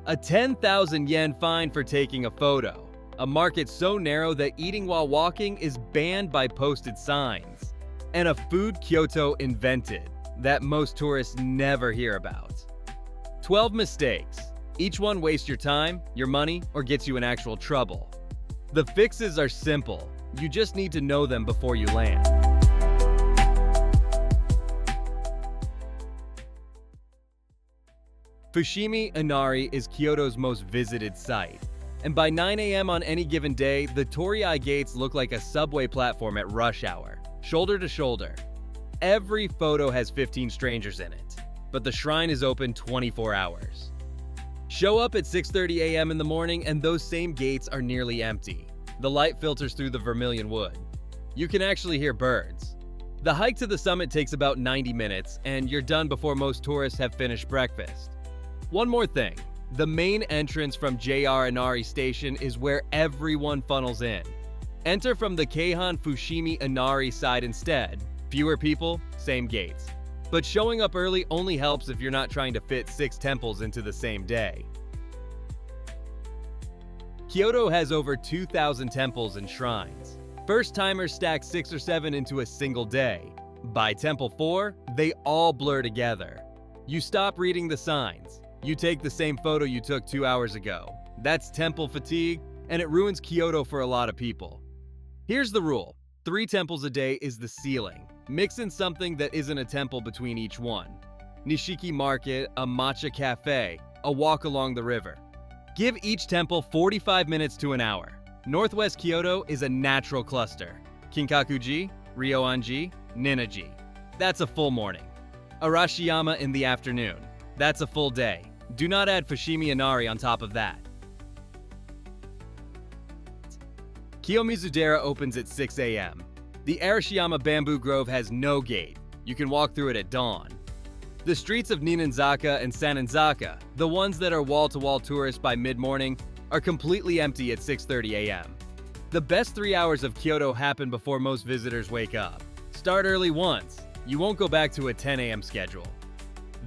A 10,000 yen fine for taking a photo. A market so narrow that eating while walking is banned by posted signs. And a food Kyoto invented that most tourists never hear about. 12 mistakes. Each one wastes your time, your money, or gets you in actual trouble. The fixes are simple. You just need to know them before you land. Fushimi Inari is Kyoto's most visited site. And by 9 a.m. on any given day, the torii gates look like a subway platform at rush hour, shoulder to shoulder. Every photo has 15 strangers in it, but the shrine is open 24 hours. Show up at 6:30 a.m. in the morning and those same gates are nearly empty. The light filters through the vermilion wood. You can actually hear birds. The hike to the summit takes about 90 minutes, and you're done before most tourists have finished breakfast. One more thing. The main entrance from JR Inari station is where everyone funnels in. Enter from the Keihan-Fushimi Inari side instead. Fewer people, same gates. But showing up early only helps if you're not trying to fit 6 temples into the same day. Kyoto has over 2,000 temples and shrines. First-timers stack 6 or 7 into a single day. By Temple 4, they all blur together. You stop reading the signs. You take the same photo you took 2 hours ago. That's temple fatigue, and it ruins Kyoto for a lot of people. Here's the rule. 3 temples a day is the ceiling. Mix in something that isn't a temple between each one. Nishiki Market, a matcha cafe, a walk along the river. Give each temple 45 minutes to an hour. Northwest Kyoto is a natural cluster. Kinkaku-ji, Ryoan-ji, Ninna-ji. That's a full morning. Arashiyama in the afternoon. That's a full day. Do not add Fushimi Inari on top of that. Kiyomizu-dera opens at 6 a.m. The Arashiyama Bamboo Grove has no gate. You can walk through it at dawn. The streets of Ninenzaka and Sannenzaka, the ones that are wall-to-wall tourists by mid-morning, are completely empty at 6:30 a.m. The best 3 hours of Kyoto happen before most visitors wake up. Start early once. You won't go back to a 10 a.m. schedule.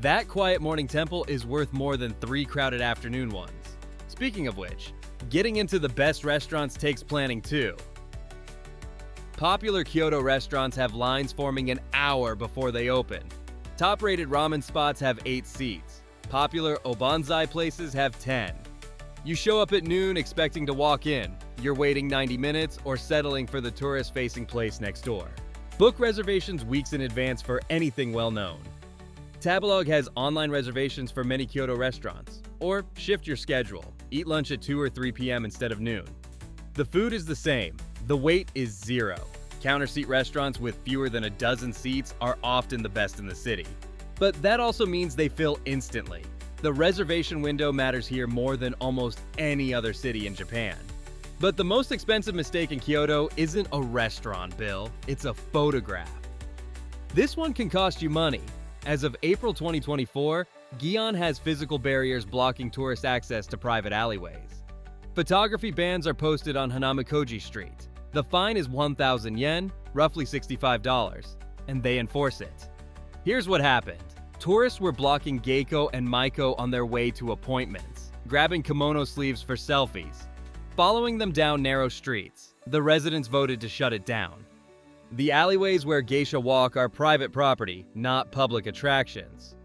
That quiet morning temple is worth more than 3 crowded afternoon ones. Speaking of which, getting into the best restaurants takes planning too. Popular Kyoto restaurants have lines forming an hour before they open. Top-rated ramen spots have 8 seats. Popular obanzai places have 10. You show up at noon expecting to walk in. You're waiting 90 minutes or settling for the tourist-facing place next door. Book reservations weeks in advance for anything well-known. Tabelog has online reservations for many Kyoto restaurants. Or shift your schedule. Eat lunch at 2 or 3 p.m. instead of noon. The food is the same. The wait is 0. Counter seat restaurants with fewer than a dozen seats are often the best in the city. But that also means they fill instantly. The reservation window matters here more than almost any other city in Japan. But the most expensive mistake in Kyoto isn't a restaurant bill, it's a photograph. This one can cost you money. As of April 2024, Gion has physical barriers blocking tourist access to private alleyways. Photography bans are posted on Hanamikoji Street. The fine is 1,000 yen, roughly $65, and they enforce it. Here's what happened. Tourists were blocking Geiko and Maiko on their way to appointments, grabbing kimono sleeves for selfies. Following them down narrow streets, the residents voted to shut it down. The alleyways where geisha walk are private property, not public attractions.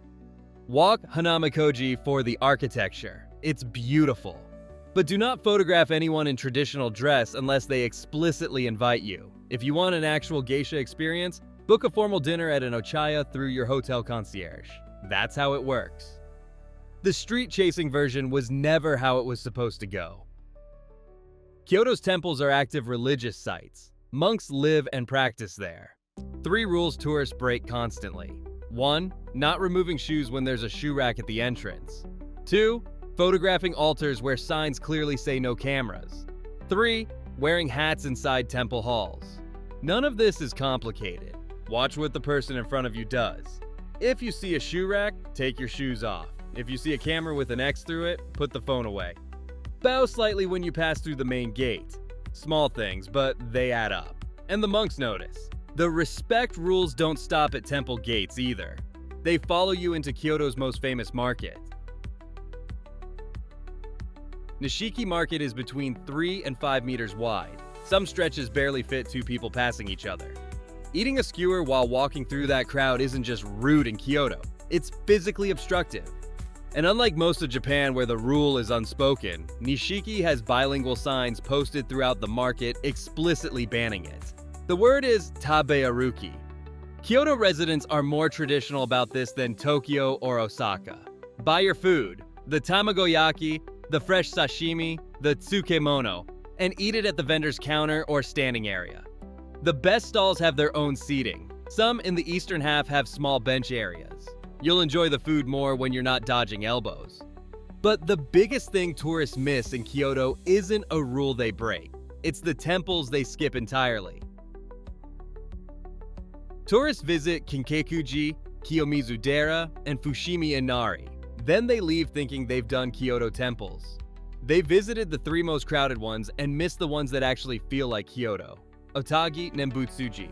Walk Hanamikoji for the architecture. It's beautiful. But do not photograph anyone in traditional dress unless they explicitly invite you. If you want an actual geisha experience, book a formal dinner at an ochaya through your hotel concierge. That's how it works. The street-chasing version was never how it was supposed to go. Kyoto's temples are active religious sites. Monks live and practice there. 3 rules tourists break constantly. 1. Not removing shoes when there's a shoe rack at the entrance. 2. Photographing altars where signs clearly say no cameras. 3. Wearing hats inside temple halls. None of this is complicated. Watch what the person in front of you does. If you see a shoe rack, take your shoes off. If you see a camera with an X through it, put the phone away. Bow slightly when you pass through the main gate. Small things, but they add up. And the monks notice. The respect rules don't stop at temple gates either. They follow you into Kyoto's most famous market. Nishiki Market is between 3 and 5 meters wide. Some stretches barely fit 2 people passing each other. Eating a skewer while walking through that crowd isn't just rude in Kyoto, it's physically obstructive. And unlike most of Japan where the rule is unspoken, Nishiki has bilingual signs posted throughout the market explicitly banning it. The word is tabearuki. Kyoto residents are more traditional about this than Tokyo or Osaka. Buy your food, the tamagoyaki, the fresh sashimi, the tsukemono, and eat it at the vendor's counter or standing area. The best stalls have their own seating. Some in the eastern half have small bench areas. You'll enjoy the food more when you're not dodging elbows. But the biggest thing tourists miss in Kyoto isn't a rule they break. It's the temples they skip entirely. Tourists visit Kinkaku-ji, Kiyomizu-dera, and Fushimi Inari. Then they leave thinking they've done Kyoto temples. They visited the 3 most crowded ones and missed the ones that actually feel like Kyoto. Otagi Nembutsuji,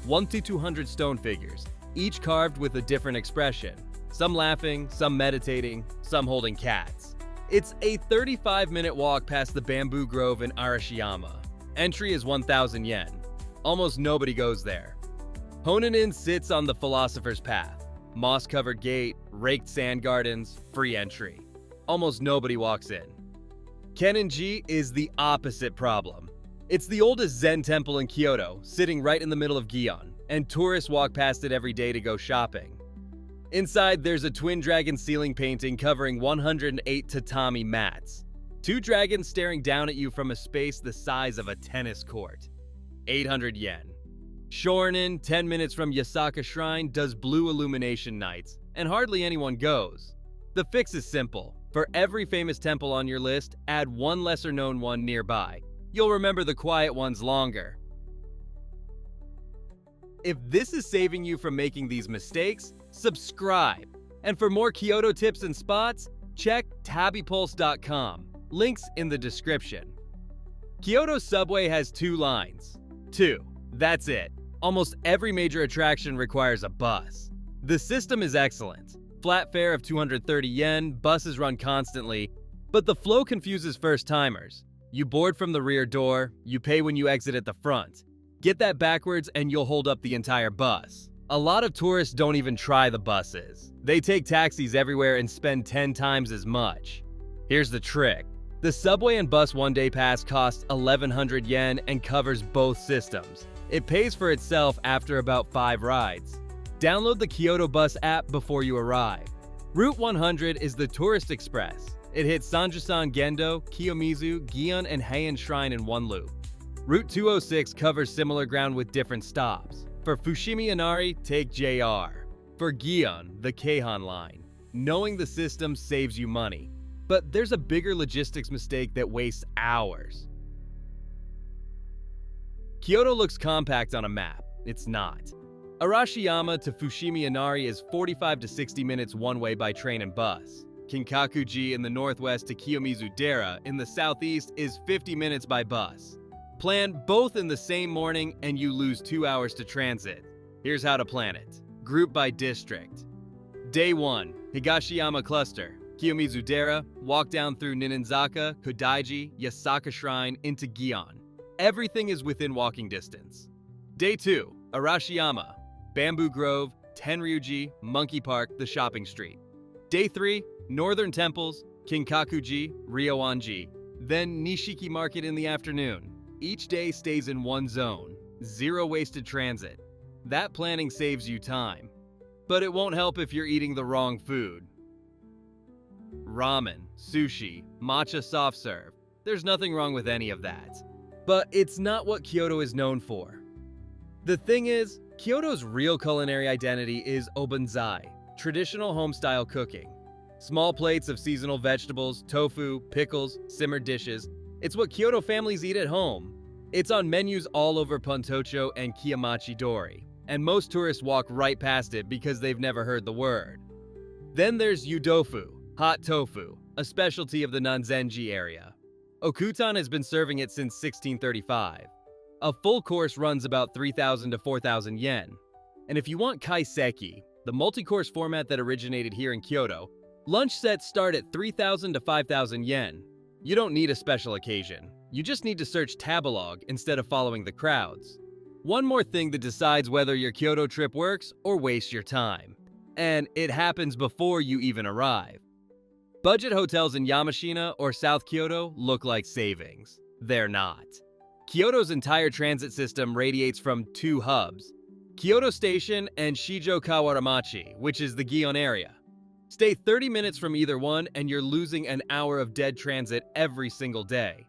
1 to 200 stone figures, each carved with a different expression. Some laughing, some meditating, some holding cats. It's a 35-minute walk past the bamboo grove in Arashiyama. Entry is 1,000 yen. Almost nobody goes there. Honanin sits on the philosopher's path. Moss-covered gate, raked sand gardens, free entry. Almost nobody walks in. Kennan-ji is the opposite problem. It's the oldest Zen temple in Kyoto, sitting right in the middle of Gion, and tourists walk past it every day to go shopping. Inside, there's a twin dragon ceiling painting covering 108 tatami mats. 2 dragons staring down at you from a space the size of a tennis court. 800 yen. Shorin, 10 minutes from Yasaka Shrine, does blue illumination nights, and hardly anyone goes. The fix is simple. For every famous temple on your list, add 1 lesser-known one nearby. You'll remember the quiet ones longer. If this is saving you from making these mistakes, subscribe. And for more Kyoto tips and spots, check tabbypulse.com. Links in the description. Kyoto subway has 2 lines. 2. That's it. Almost every major attraction requires a bus. The system is excellent. Flat fare of 230 yen, buses run constantly, but the flow confuses first-timers. You board from the rear door, you pay when you exit at the front. Get that backwards and you'll hold up the entire bus. A lot of tourists don't even try the buses. They take taxis everywhere and spend 10 times as much. Here's the trick. The subway and bus one-day pass costs 1,100 yen and covers both systems. It pays for itself after about 5 rides. Download the Kyoto Bus app before you arrive. Route 100 is the tourist express. It hits Sanjusan Gendo, Kiyomizu, Gion, and Heian Shrine in one loop. Route 206 covers similar ground with different stops. For Fushimi Inari, take JR. For Gion, the Keihan line. Knowing the system saves you money. But there's a bigger logistics mistake that wastes hours. Kyoto looks compact on a map. It's not. Arashiyama to Fushimi Inari is 45 to 60 minutes one way by train and bus. Kinkaku-ji in the northwest to Kiyomizu-dera in the southeast is 50 minutes by bus. Plan both in the same morning and you lose 2 hours to transit. Here's how to plan it. Group by district. Day 1, Higashiyama Cluster. Kiyomizu-dera, walk down through Ninenzaka, Kodaiji, Yasaka Shrine into Gion. Everything is within walking distance. Day 2, Arashiyama, Bamboo Grove, Tenryuji, Monkey Park, the shopping street. Day 3, Northern Temples, Kinkaku-ji, Ryoan-ji. Then Nishiki Market in the afternoon. Each day stays in one zone. 0 wasted transit. That planning saves you time. But it won't help if you're eating the wrong food. Ramen, sushi, matcha soft serve. There's nothing wrong with any of that. But it's not what Kyoto is known for. The thing is, Kyoto's real culinary identity is obanzai, traditional home-style cooking. Small plates of seasonal vegetables, tofu, pickles, simmered dishes. It's what Kyoto families eat at home. It's on menus all over Pontocho and Kiyomizu-dera, and most tourists walk right past it because they've never heard the word. Then there's udofu, hot tofu, a specialty of the Ninenzaka area. Okutan has been serving it since 1635. A full course runs about 3,000 to 4,000 yen. And if you want kaiseki, the multi-course format that originated here in Kyoto, lunch sets start at 3,000 to 5,000 yen. You don't need a special occasion. You just need to search Tabalog instead of following the crowds. One more thing that decides whether your Kyoto trip works or wastes your time. And it happens before you even arrive. Budget hotels in Yamashina or South Kyoto look like savings. They're not. Kyoto's entire transit system radiates from two hubs, Kyoto Station and Shijo Kawaramachi, which is the Gion area. Stay 30 minutes from either one and you're losing an hour of dead transit every single day.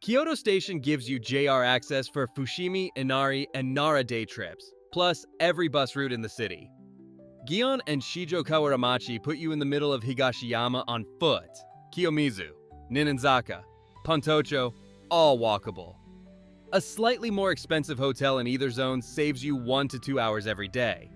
Kyoto Station gives you JR access for Fushimi, Inari, and Nara day trips, plus every bus route in the city. Gion and Shijo Kawaramachi put you in the middle of Higashiyama on foot. Kiyomizu, Ninenzaka, Pontocho, all walkable. A slightly more expensive hotel in either zone saves you 1 to 2 hours every day.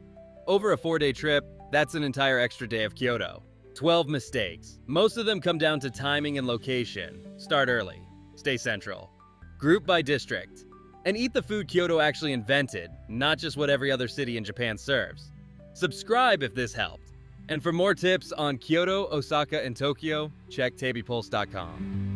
Over a 4-day trip, that's an entire extra day of Kyoto. 12 mistakes. Most of them come down to timing and location. Start early. Stay central. Group by district. And eat the food Kyoto actually invented, not just what every other city in Japan serves. Subscribe if this helped. And for more tips on Kyoto, Osaka, and Tokyo, check tabipulse.com.